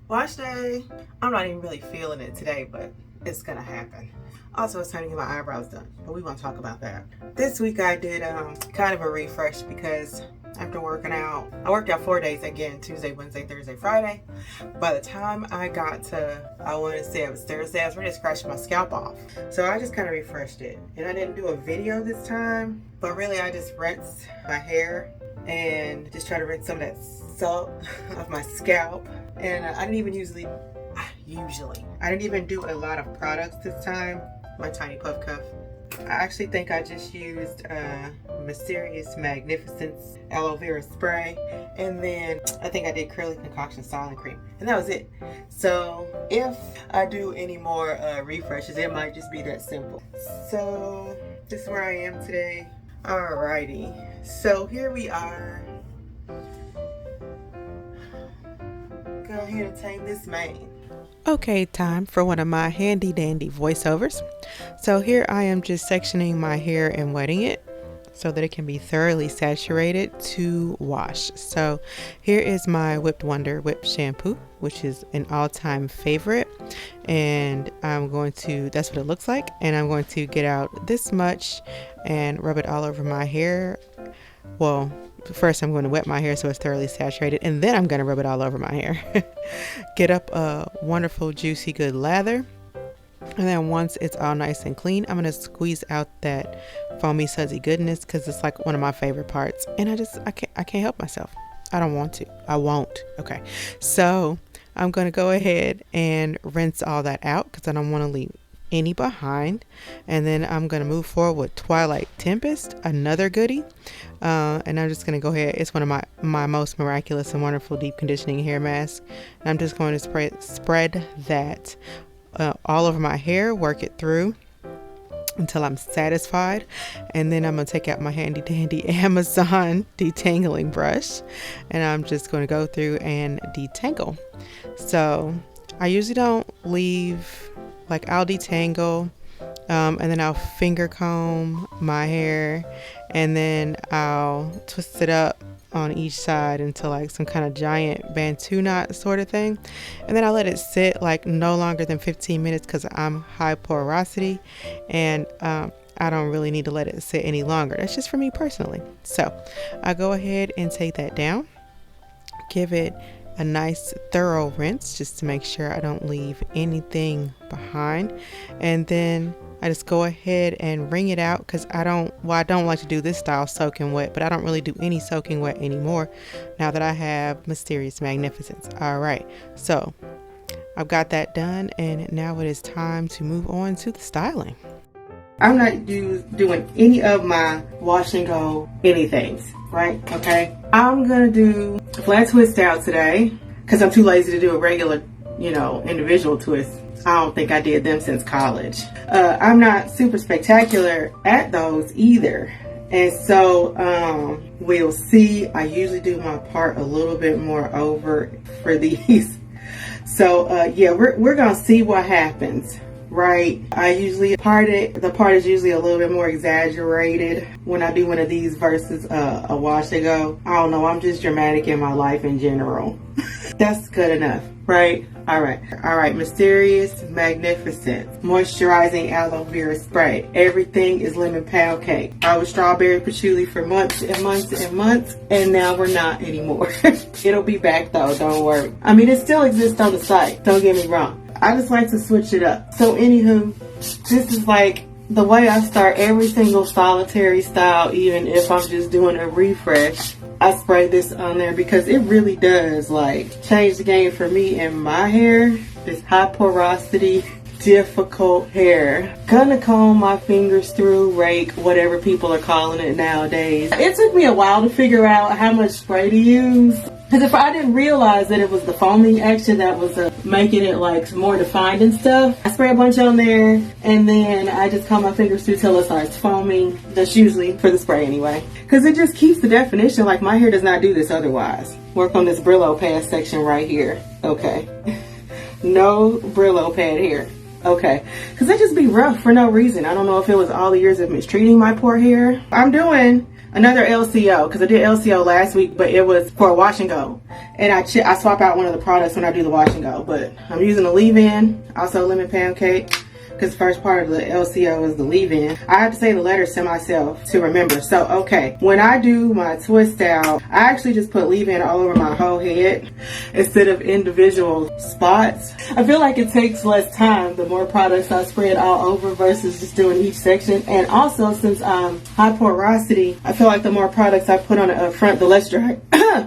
Wash day. I'm not even really feeling it today, but it's gonna happen. Also, it's time to get my eyebrows done, but we won't talk about that. This week I did kind of a refresh because after working out, I worked out 4 days again, Tuesday, Wednesday, Thursday, Friday. By the time I got to, I want to say it was Thursday, I was ready to scratch my scalp off. So I just kind of refreshed it. And I didn't do a video this time, but really I just rinsed my hair and just try to rinse some of that salt off my scalp. And I didn't even I didn't even do a lot of products this time. My tiny puff cuff. I actually think I just used Mysterious Magnificence aloe vera spray, and then I think I did Curly Concoction styling cream, and that was it. So if I do any more refreshes, it might just be that simple. So this is where I am today. Alrighty, so here we are. Go ahead and tame this mane. Okay, time for one of my handy dandy voiceovers. So here I am just sectioning my hair and wetting it so that it can be thoroughly saturated to wash. So here is my Whipped Wonder Whip shampoo, which is an all-time favorite, and that's what it looks like, and I'm going to get out this much and rub it all over my hair. Well, first I'm going to wet my hair so it's thoroughly saturated, and then I'm going to rub it all over my hair. Get up a wonderful juicy good lather, and then once it's all nice and clean, I'm going to squeeze out that foamy sudsy goodness because it's like one of my favorite parts, and I can't help myself. I don't want to. I won't. Okay, so I'm going to go ahead and rinse all that out because I don't want to leave any behind, and then I'm going to move forward with Twilight Tempest, another goodie, and I'm just going to go ahead. It's one of my most miraculous and wonderful deep conditioning hair masks, and I'm just going to spread that all over my hair, work it through until I'm satisfied, and then I'm going to take out my handy dandy Amazon detangling brush, and I'm just going to go through and detangle. So I usually don't leave, like I'll detangle, and then I'll finger comb my hair, and then I'll twist it up on each side into like some kind of giant Bantu knot sort of thing, and then I let it sit like no longer than 15 minutes because I'm high porosity, and I don't really need to let it sit any longer. That's just for me personally. So I go ahead and take that down, give it a nice thorough rinse just to make sure I don't leave anything behind, and then I just go ahead and wring it out because I don't like to do this style soaking wet, but I don't really do any soaking wet anymore now that I have Mysterious Magnificence. All right, so I've got that done, and now it is time to move on to the styling. I'm not doing any of my wash and go anythings, right? Okay. I'm gonna do a flat twist out today because I'm too lazy to do a regular, individual twist. I don't think I did them since college. I'm not super spectacular at those either. And so we'll see. I usually do my part a little bit more over for these. So yeah, we're gonna see what happens. Right, the part is usually a little bit more exaggerated when I do one of these versus a wash and go. I don't know, I'm just dramatic in my life in general. That's good enough, right? All right. Mysterious Magnificence Moisturizing Aloe Vera Spray. Everything is lemon pound cake. I was strawberry patchouli for months and months and months, and now we're not anymore. It'll be back though, don't worry. I mean, it still exists on the site, don't get me wrong. I just like to switch it up. So anywho, this is like the way I start every single solitary style, even if I'm just doing a refresh. I spray this on there because it really does like change the game for me and my hair. This high porosity, difficult hair. Gonna comb my fingers through, rake, whatever people are calling it nowadays. It took me a while to figure out how much spray to use. Because if I didn't realize that it was the foaming action that was making it like more defined and stuff, I spray a bunch on there and then I just comb my fingers through till it starts foaming. That's usually for the spray anyway. Because it just keeps the definition. Like my hair does not do this otherwise. Work on this Brillo pad section right here. Okay. No Brillo pad here. Okay. Because they just be rough for no reason. I don't know if it was all the years of mistreating my poor hair. I'm doing another LCO, because I did LCO last week, but it was for a wash and go. And I swap out one of the products when I do the wash and go. But I'm using the leave-in, also lemon pancake, because the first part of the LCO is the leave-in. I have to say the letters to myself to remember. So, okay, when I do my twist out, I actually just put leave-in all over my whole head instead of individual spots. I feel like it takes less time the more products I spread all over versus just doing each section. And also, since I'm high porosity, I feel like the more products I put on it up front, the less dry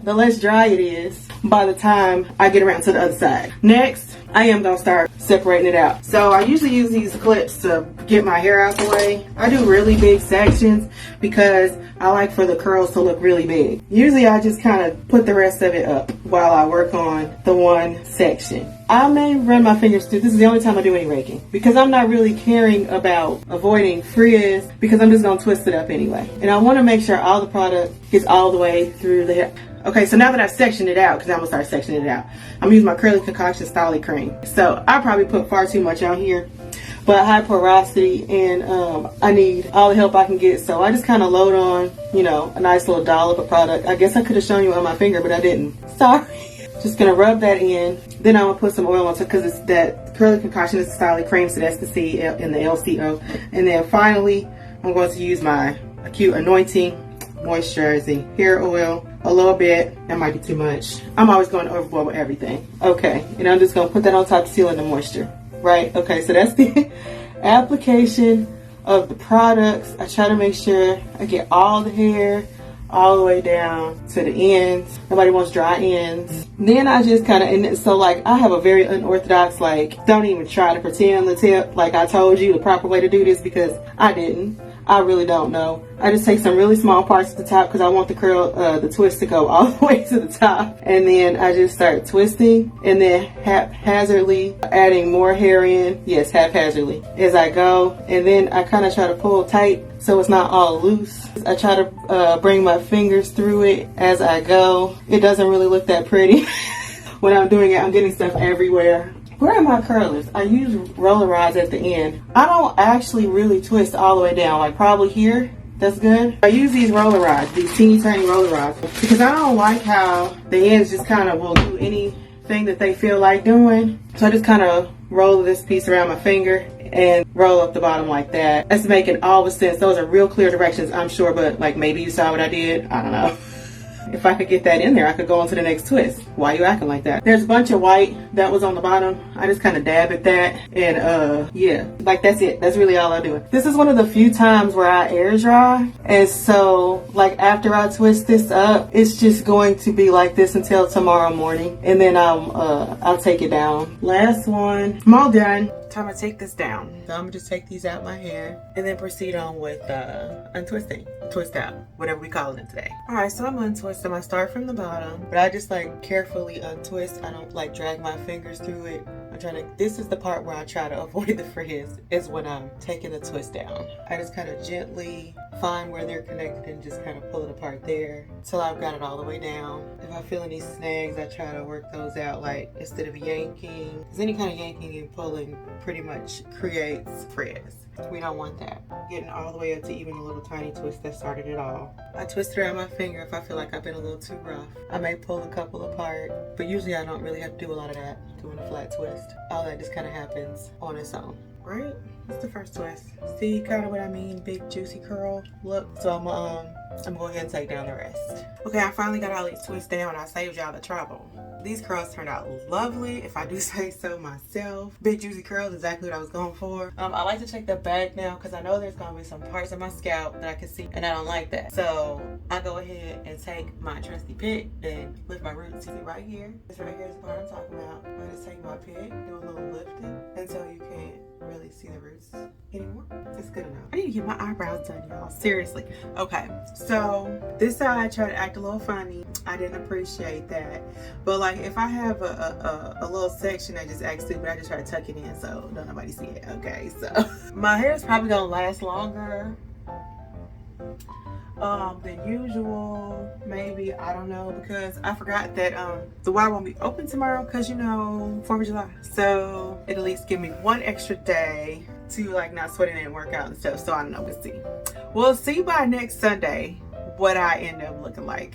the less dry it is by the time I get around to the other side. Next, I am going to start separating it out. So I usually use these clips to get my hair out the way. I do really big sections because I like for the curls to look really big. Usually I just kind of put the rest of it up while I work on the one section. I may run my fingers through. This is the only time I do any raking because I'm not really caring about avoiding frizz because I'm just going to twist it up anyway. And I want to make sure all the product gets all the way through the hair. Okay, so now that I've sectioned it out, because I'm going to start sectioning it out, I'm using my Curly Concoction Styling Cream. So I probably put far too much on here, but high porosity, and I need all the help I can get. So I just kind of load on, you know, a nice little dollop of product. I guess I could have shown you on my finger, but I didn't. Sorry. Just going to rub that in. Then I'm going to put some oil on top because it's that Curly Concoction is the Styling Cream, so that's the C in the LCO. And then finally, I'm going to use my Acute Anointing Moisturizing Hair Oil. A little bit. That might be too much. I'm always going overboard with everything. Okay, and I'm just going to put that on top to seal in the moisture. Right? Okay, so that's the application of the products. I try to make sure I get all the hair all the way down to the ends. Nobody wants dry ends. Then I just kind of, and so like I have a very unorthodox, like don't even try to pretend the tip like I told you the proper way to do this because I didn't. I really don't know. I just take some really small parts at the top because I want the curl, the twist to go all the way to the top. And then I just start twisting and then haphazardly adding more hair in. Yes, haphazardly as I go. And then I kind of try to pull tight so it's not all loose. I try to bring my fingers through it as I go. It doesn't really look that pretty when I'm doing it. I'm getting stuff everywhere. Where are my curlers? I use roller rods at the end. I don't actually really twist all the way down, like probably here. That's good. I use these roller rods, these teeny tiny roller rods, because I don't like how the ends just kind of will do anything that they feel like doing. So I just kind of roll this piece around my finger and roll up the bottom like that. That's making all the sense. Those are real clear directions, I'm sure, but like maybe you saw what I did. I don't know. If I could get that in there, I could go on to the next twist. Why are you acting like that? There's a bunch of white that was on the bottom. I just kind of dab at that. And yeah, like that's it. That's really all I do. This is one of the few times where I air dry. And so like after I twist this up, it's just going to be like this until tomorrow morning. And then I'll take it down. Last one. I'm all done. Time to take this down. So I'm gonna just take these out my hair and then proceed on with untwisting, twist out, whatever we call it today. All right, so I'm untwisting. I start from the bottom, but I just like carefully untwist. I don't like drag my fingers through it. I'm trying to, this is the part where I try to avoid the frizz, is when I'm taking the twist down. I just kind of gently find where they're connected and just kind of pull it apart there till I've got it all the way down. If I feel any snags, I try to work those out, like instead of yanking, because any kind of yanking and pulling pretty much creates frizz. We don't want that. Getting all the way up to even a little tiny twist that started it all. I twist around my finger if I feel like I've been a little too rough. I may pull a couple apart, but usually I don't really have to do a lot of that doing a flat twist. All that just kind of happens on its own, right? That's the first twist. See kind of what I mean? Big juicy curl look. So I'm going to go ahead and take down the rest. Okay, I finally got all these twists down. I saved y'all the trouble. These curls turned out lovely, if I do say so myself. Big juicy curls, exactly what I was going for. I like to check the back now because I know there's going to be some parts of my scalp that I can see and I don't like that. So I go ahead and take my trusty pick and lift my roots. See right here? This right here is the part I'm talking about. I'm going to take my pick, do a little lifting until you can't really see the roots anymore. It's good enough. I need to get my eyebrows done, y'all. Seriously. Okay, so this side I try to act a little funny. I didn't appreciate that. But like if I have a little section that just acts stupid, I just try to tuck it in so don't nobody see it. Okay, so my hair is probably gonna last longer than usual, maybe, I don't know, because I forgot that the wire won't be open tomorrow because you know 4th of July, so it'll at least give me one extra day to like not sweat in and work out and stuff. So I don't know, we'll see by next Sunday what I end up looking like.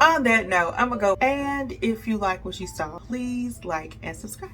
On that note, I'm gonna go, and if you like what you saw, please like and subscribe.